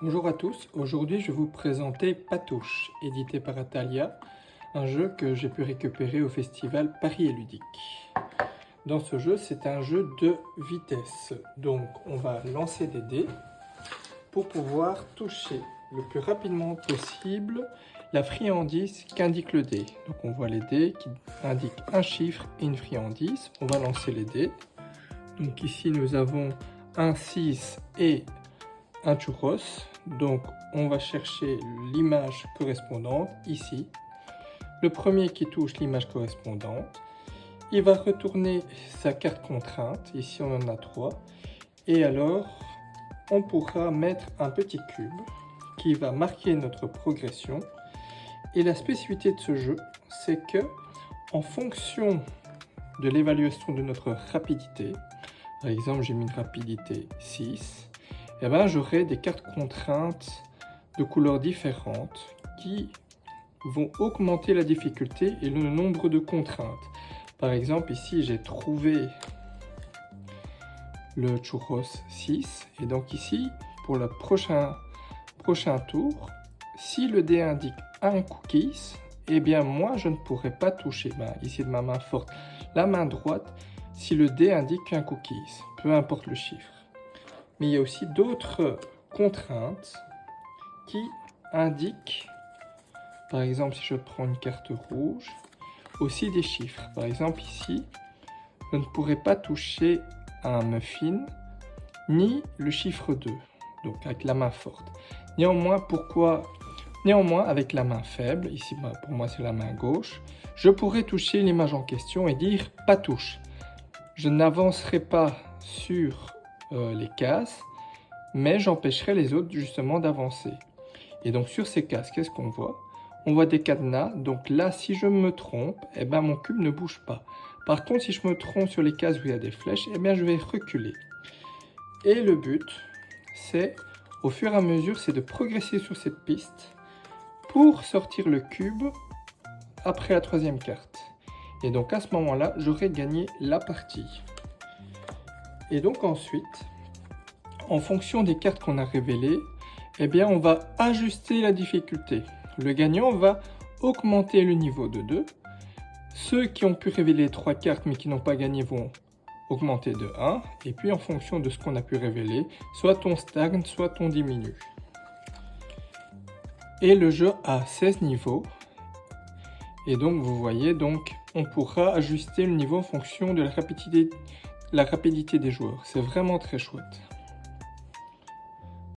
Bonjour à tous, aujourd'hui je vais vous présenter Patouche, édité par Atalia, un jeu que j'ai pu récupérer au festival Paris et Ludique. Dans ce jeu, c'est un jeu de vitesse, donc on va lancer des dés pour pouvoir toucher le plus rapidement possible la friandise qu'indique le dé. Donc on voit les dés qui indiquent un chiffre et une friandise, on va lancer les dés. Donc ici nous avons un 6 et un churros, donc on va chercher l'image correspondante ici. Le premier qui touche l'image correspondante, il va retourner sa carte contrainte, ici on en a 3, et alors on pourra mettre un petit cube qui va marquer notre progression. Et la spécificité de ce jeu, c'est que en fonction de l'évaluation de notre rapidité, par exemple j'ai mis une rapidité 6, et ben, j'aurai des cartes contraintes de couleurs différentes qui vont augmenter la difficulté et le nombre de contraintes. Par exemple, ici, j'ai trouvé le churros 6. Et donc ici, pour le prochain tour, si le dé indique un cookies, eh bien moi, je ne pourrai pas toucher. Ici, de ma main forte, la main droite, si le dé indique un cookies, peu importe le chiffre. Mais il y a aussi d'autres contraintes qui indiquent, par exemple si je prends une carte rouge, aussi des chiffres. Par exemple ici, je ne pourrai pas toucher un muffin, ni le chiffre 2, donc avec la main forte. Néanmoins, avec la main faible, ici pour moi c'est la main gauche, je pourrais toucher l'image en question et dire « pas touche ». Je n'avancerai pas sur les cases, mais j'empêcherai les autres justement d'avancer. Et donc sur ces cases, qu'est-ce qu'on voit? On voit des cadenas, donc là si je me trompe, eh ben, mon cube ne bouge pas. Par contre si je me trompe sur les cases où il y a des flèches, eh bien, je vais reculer. Et le but, c'est au fur et à mesure, c'est de progresser sur cette piste pour sortir le cube après la troisième carte. Et donc à ce moment-là, j'aurai gagné la partie. Et donc ensuite, en fonction des cartes qu'on a révélées, eh bien on va ajuster la difficulté. Le gagnant va augmenter le niveau de 2. Ceux qui ont pu révéler 3 cartes mais qui n'ont pas gagné vont augmenter de 1. Et puis en fonction de ce qu'on a pu révéler, soit on stagne, soit on diminue. Et le jeu a 16 niveaux. Et donc vous voyez, donc on pourra ajuster le niveau en fonction de la rapidité des joueurs. C'est vraiment très chouette.